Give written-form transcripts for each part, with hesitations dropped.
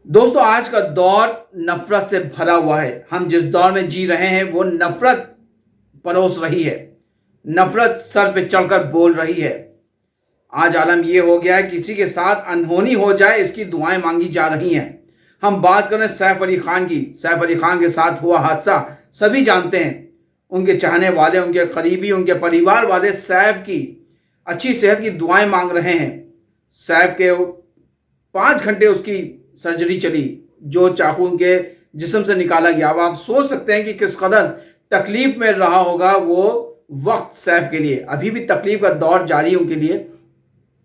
दोस्तों, आज का दौर नफरत से भरा हुआ है। हम जिस दौर में जी रहे हैं वो नफरत परोस रही है। नफरत सर पे चढ़कर बोल रही है। आज आलम यह हो गया है, किसी के साथ अनहोनी हो जाए इसकी दुआएं मांगी जा रही हैं। हम बात करें सैफ अली खान की। सैफ अली खान के साथ हुआ हादसा सभी जानते हैं। उनके चाहने वाले, उनके करीबी, उनके परिवार वाले सैफ की अच्छी सेहत की दुआएं मांग रहे हैं। सैफ के 5 घंटे उसकी सर्जरी चली, जो चाकू उनके जिस्म से निकाला गया। अब आप सोच सकते हैं कि किस कदर तकलीफ में रहा होगा वो वक्त सैफ के लिए। अभी भी तकलीफ का दौर जारी है उनके लिए।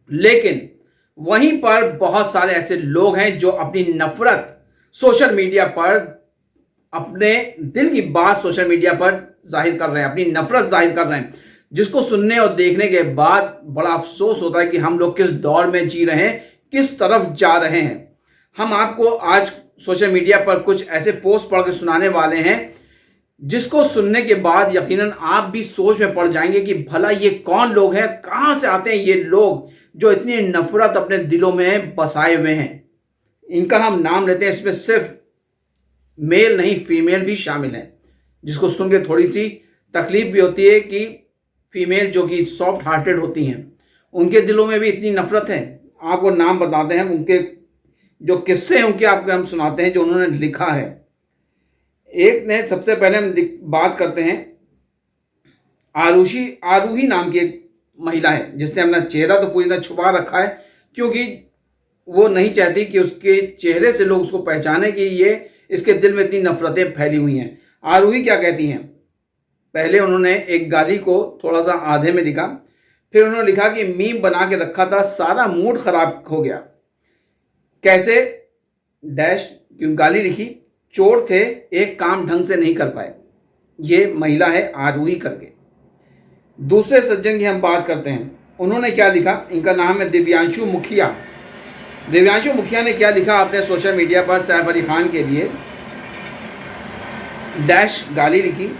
लेकिन वहीं पर बहुत सारे ऐसे लोग हैं जो अपनी नफरत सोशल मीडिया पर, अपने दिल की बात सोशल मीडिया पर जाहिर कर रहे हैं, अपनी नफरत जाहिर कर रहे हैं, जिसको सुनने और देखने के बाद बड़ा अफसोस होता है कि हम लोग किस दौर में जी रहे हैं, किस तरफ जा रहे हैं। हम आपको आज सोशल मीडिया पर कुछ ऐसे पोस्ट पढ़ के सुनाने वाले हैं जिसको सुनने के बाद यकीनन आप भी सोच में पड़ जाएंगे कि भला ये कौन लोग हैं, कहां से आते हैं ये लोग जो इतनी नफरत अपने दिलों में बसाए हुए हैं। इनका हम नाम लेते हैं, इसमें सिर्फ मेल नहीं फीमेल भी शामिल है, जिसको सुन के थोड़ी सी तकलीफ भी होती है कि फीमेल जो कि सॉफ्ट हार्टेड होती हैं उनके दिलों में भी इतनी नफरत है। आपको नाम बताते हैं, उनके जो किस्से हैं उनके आपको हम सुनाते हैं जो उन्होंने लिखा है। एक ने, सबसे पहले हम बात करते हैं आरूही नाम की एक महिला है जिसने अपना चेहरा तो पूरी तरह छुपा रखा है, क्योंकि वो नहीं चाहती कि उसके चेहरे से लोग उसको पहचाने कि ये इसके दिल में इतनी नफरतें फैली हुई हैं। आरूही क्या कहती हैं? पहले उन्होंने एक गाली को थोड़ा सा आधे में लिखा, फिर उन्होंने लिखा कि मीम बना के रखा था, सारा मूड खराब हो गया। कैसे? डैश, क्यों गाली लिखी, चोर थे, एक काम ढंग से नहीं कर पाए। ये महिला है आरूही करके। दूसरे सज्जन की हम बात करते हैं, उन्होंने क्या लिखा? इनका नाम है दिव्यांशु मुखिया। दिव्यांशु मुखिया ने क्या लिखा अपने सोशल मीडिया पर सैफ अली खान के लिए? डैश, गाली लिखी,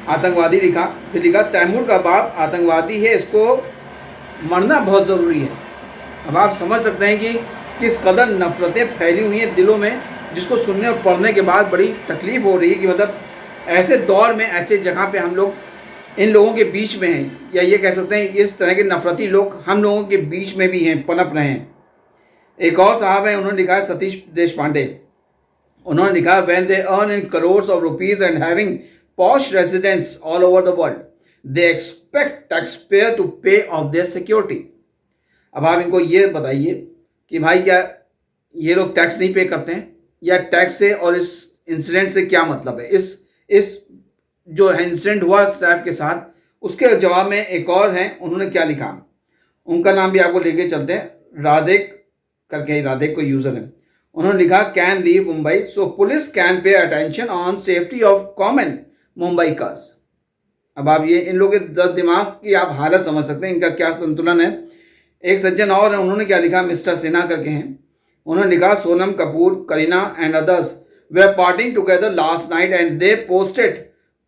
आतंकवादी लिखा, फिर लिखा तैमूर का बाप आतंकवादी है, इसको मरना बहुत ज़रूरी है। अब आप समझ सकते हैं कि किस कदर नफरतें फैली हुई हैं दिलों में, जिसको सुनने और पढ़ने के बाद बड़ी तकलीफ हो रही है कि मतलब ऐसे दौर में, ऐसे जगह पे हम लोग इन लोगों के बीच में हैं, या ये कह सकते हैं इस तरह के नफरती लोग हम लोगों के बीच में भी हैं, पनप रहे हैं। एक और साहब हैं, उन्होंने लिखा है सतीश देशपांडे। उन्होंने लिखा when they earn in crores of rupees and having posh residence all over the world they expect tax payer to pay of their security. अब आप इनको ये बताइए कि भाई क्या ये लोग टैक्स नहीं पे करते हैं, या टैक्स से और इस इंसिडेंट से क्या मतलब है? इस जो इंसिडेंट हुआ सैफ के साथ, उसके जवाब में एक और हैं, उन्होंने क्या लिखा? उनका नाम भी आपको लेके चलते हैं, राधेक करके, राधेक को यूजर है। उन्होंने लिखा can leave Mumbai so police can pay attention on safety of common Mumbai cars. अब आप ये इन लोगों के दिमाग की आप हालत समझ सकते हैं, इनका क्या संतुलन है। एक सज्जन और है, उन्होंने क्या लिखा? मिस्टर सिन्हा करके हैं। उन्होंने लिखा Sonam Kapoor, Kareena and others were partying together last night and they posted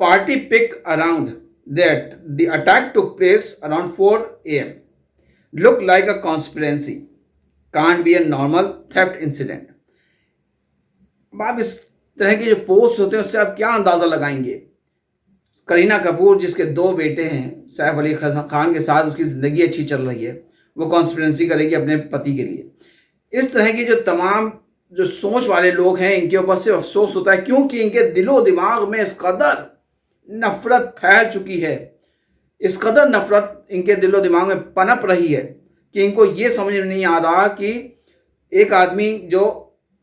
party pic around that the attack took place around 4 AM look like a conspiracy, can't be a normal theft incident. अब आप इस तरह के जो पोस्ट होते हैं उससे आप क्या अंदाजा लगाएंगे? करीना कपूर जिसके 2 बेटे हैं, सैफ अली खान के साथ उसकी ज़िंदगी अच्छी चल रही है, वो कॉन्स्पिरेंसी करेगी अपने पति के लिए। इस तरह की जो तमाम जो सोच वाले लोग हैं, इनके ऊपर से अफसोस होता है, क्योंकि इनके दिलो दिमाग में इस कदर नफरत फैल चुकी है, इस कदर नफरत इनके दिलो दिमाग में पनप रही है कि इनको ये समझ में नहीं आ रहा कि एक आदमी जो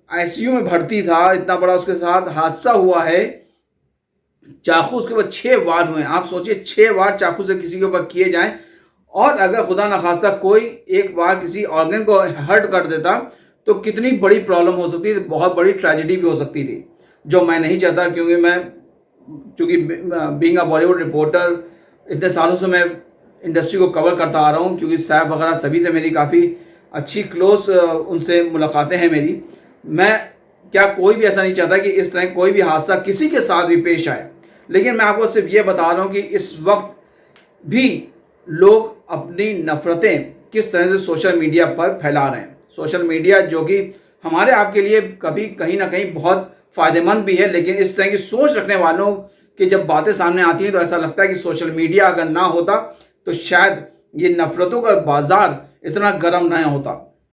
ICU में भर्ती था, इतना बड़ा उसके साथ हादसा हुआ है, चाकू उसके ऊपर 6 वार हुए। आप सोचिए 6 वार चाकू से किसी के ऊपर किए जाएं, और अगर खुदा न खास्ता कोई एक बार किसी ऑर्गन को हर्ट कर देता तो कितनी बड़ी प्रॉब्लम हो सकती थी, बहुत बड़ी ट्रेजेडी भी हो सकती थी, जो मैं नहीं चाहता। क्योंकि बीइंग अ बॉलीवुड रिपोर्टर इतने सालों से मैं इंडस्ट्री को कवर करता आ रहा हूँ, क्योंकि सैफ वगैरह सभी से मेरी काफ़ी अच्छी क्लोज उनसे मुलाकातें हैं मेरी। मैं क्या कोई भी ऐसा नहीं चाहता कि इस तरह कोई भी हादसा किसी के साथ भी पेश आए, लेकिन मैं आपको सिर्फ ये बता रहा हूँ कि इस वक्त भी लोग अपनी नफरतें किस तरह से सोशल मीडिया पर फैला रहे हैं। सोशल मीडिया जो कि हमारे आपके लिए कभी कहीं ना कहीं बहुत फ़ायदेमंद भी है, लेकिन इस तरह की सोच रखने वालों की जब बातें सामने आती हैं तो ऐसा लगता है कि सोशल मीडिया अगर ना होता तो शायद ये नफ़रतों का बाज़ार इतना गर्म नहीं होता।